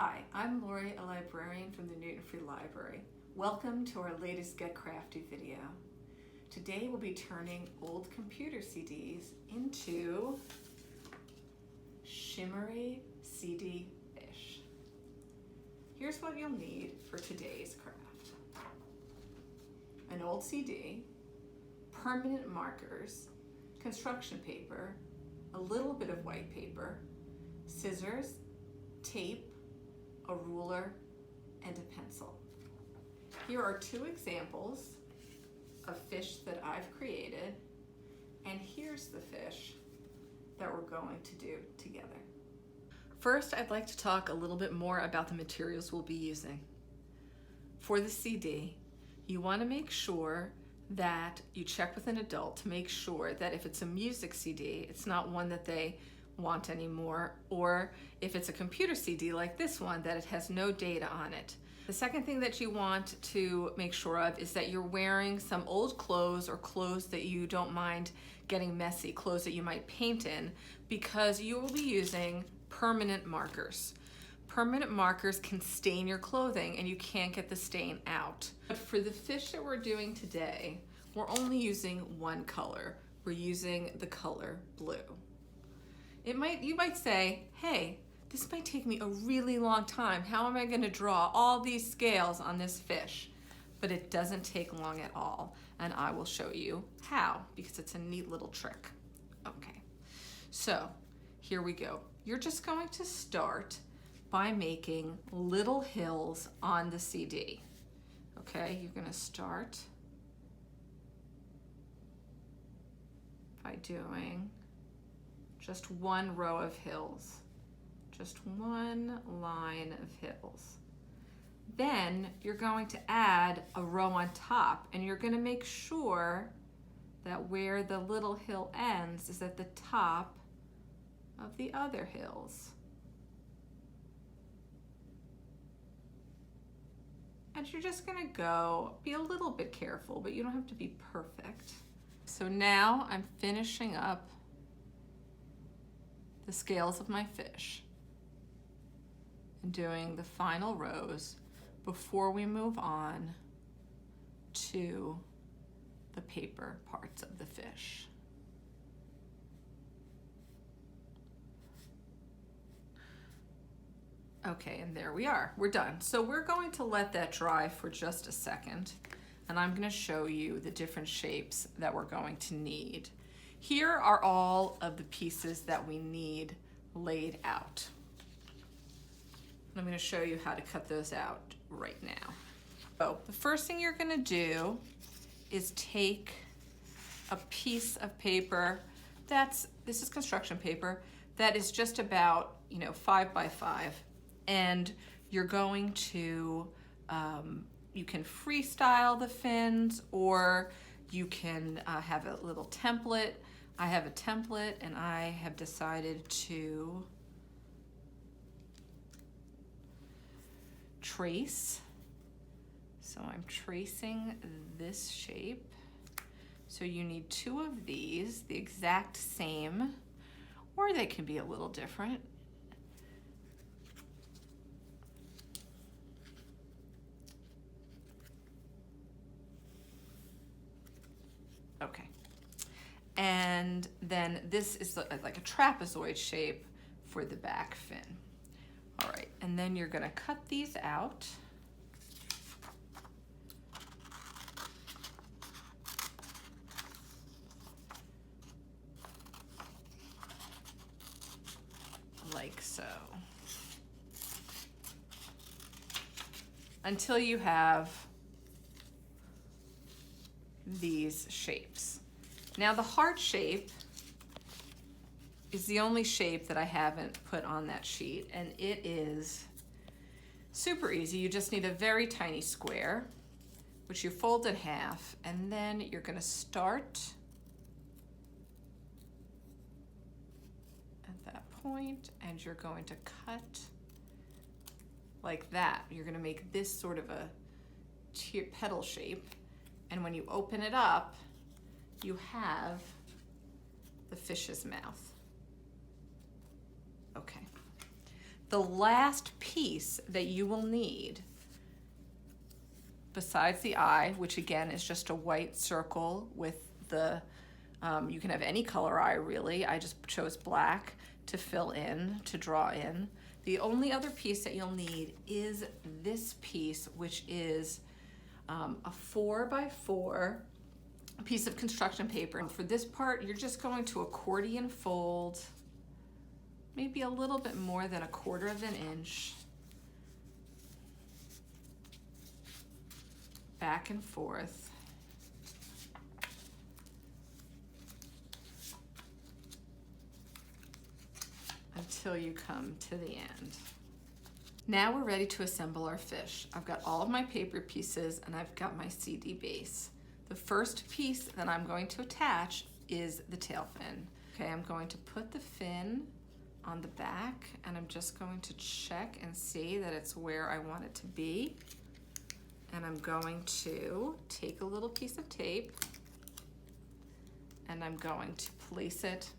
Hi, I'm Lori, a librarian from the Newton Free Library. Welcome to our latest Get Crafty video. Today we'll be turning old computer CDs into Shimmery CD Fish. Here's what you'll need for today's craft. An old CD, permanent markers, construction paper, a little bit of white paper, scissors, tape, a ruler, and a pencil. Here are two examples of fish that I've created, and here's the fish that we're going to do together. First, I'd like to talk a little bit more about the materials we'll be using. For the CD, you want to make sure that you check with an adult to make sure that if it's a music CD, it's not one that they want anymore, or if it's a computer CD like this one, that it has no data on it. The second thing that you want to make sure of is that you're wearing some old clothes or clothes that you don't mind getting messy, clothes that you might paint in, because you will be using permanent markers. Permanent markers can stain your clothing and you can't get the stain out. But for the fish that we're doing today, we're only using one color. We're using the color blue. You might say, hey, this might take me a really long time. How am I going to draw all these scales on this fish? But it doesn't take long at all, and I will show you how, because it's a neat little trick. Okay, so here we go. You're just going to start by making little hills on the CD. Okay, you're going to start by doing just one row of hills, just one line of hills. Then you're going to add a row on top, and you're going to make sure that where the little hill ends is at the top of the other hills. And you're just going to be a little bit careful, but you don't have to be perfect. So now I'm finishing up the scales of my fish and doing the final rows before we move on to the paper parts of the fish. Okay, and there we are. We're done. So we're going to let that dry for just a second, and I'm going to show you the different shapes that we're going to need. Here are all of the pieces that we need laid out. I'm going to show you how to cut those out right now. So the first thing you're going to do is take a piece of paper this is construction paper that is just about 5 by 5, and you're going to you can freestyle the fins, or you can have a little template. I have a template, and I have decided to trace. So I'm tracing this shape. So you need 2 of these, the exact same, or they can be a little different. Okay. And then this is like a trapezoid shape for the back fin. All right, and then you're gonna cut these out. Like so. Until you have these shapes. Now the heart shape is the only shape that I haven't put on that sheet, and it is super easy. You just need a very tiny square, which you fold in half, and then you're going to start at that point, and you're going to cut like that. You're going to make this sort of a petal shape, and when you open it up, you have the fish's mouth. Okay. The last piece that you will need, besides the eye, which again is just a white circle with the, you can have any color eye really, I just chose black to fill in, to draw in. The only other piece that you'll need is this piece, which is a 4x4 piece of construction paper. And for this part, you're just going to accordion fold maybe a little bit more than 1/4 of an inch back and forth until you come to the end. Now we're ready to assemble our fish. I've got all of my paper pieces and I've got my CD base. The first piece that I'm going to attach is the tail fin. Okay, I'm going to put the fin on the back and I'm just going to check and see that it's where I want it to be. And I'm going to take a little piece of tape and I'm going to place it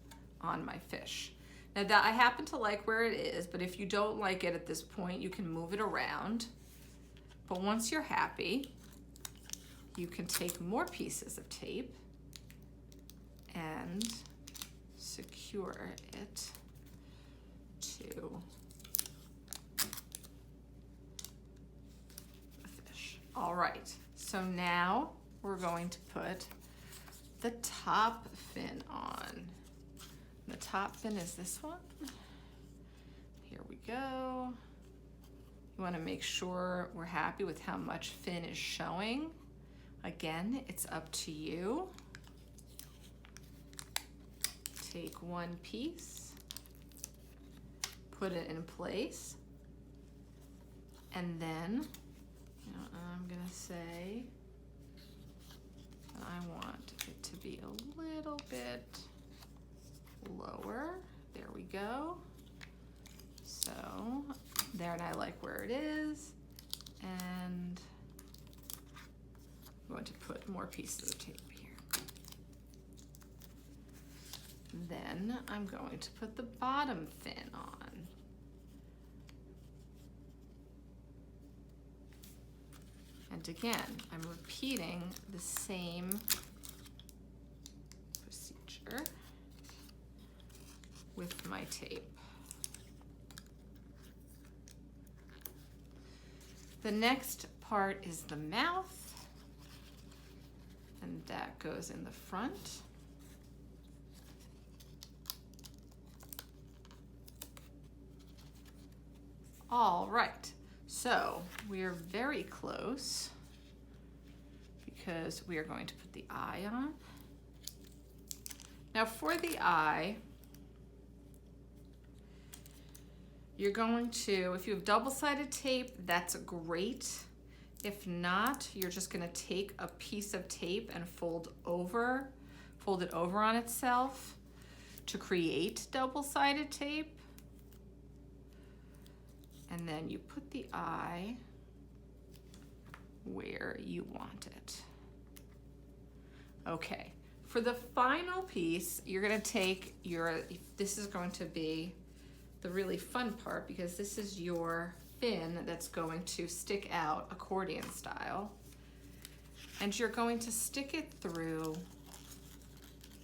on my fish. Now that I happen to like where it is, but if you don't like it at this point, you can move it around. But once you're happy, you can take more pieces of tape and secure it to the fish. All right, so now we're going to put the top fin on. The top fin is this one. Here we go. You want to make sure we're happy with how much fin is showing. Again, it's up to you. Take one piece, put it in place, and then I'm gonna say I want it to be a little bit lower. There we go. So there, and I like where it is. And I'm going to put more pieces of tape here. Then I'm going to put the bottom fin on. And again, I'm repeating the same procedure with my tape. The next part is the mouth, and that goes in the front. All right, so we are very close because we are going to put the eye on. Now for the eye, you're going to, if you have double-sided tape, that's great. If not, you're just gonna take a piece of tape and fold it over on itself to create double-sided tape. And then you put the eye where you want it. Okay, for the final piece, you're gonna take this is going to be the really fun part because this is your fin that's going to stick out accordion style. And you're going to stick it through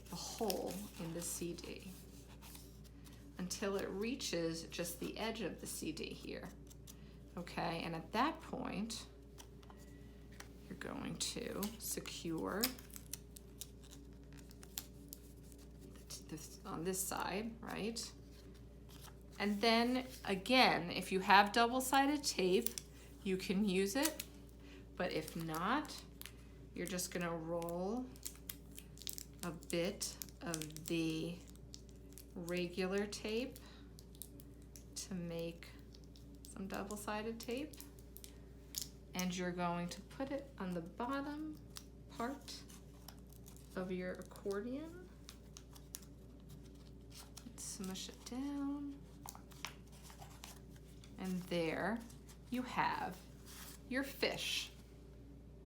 the hole in the CD until it reaches just the edge of the CD here. Okay, and at that point, you're going to secure this on this side, right? And then again, if you have double-sided tape, you can use it, but if not, you're just gonna roll a bit of the regular tape to make some double-sided tape, and you're going to put it on the bottom part of your accordion. Smush it down. And there you have your fish.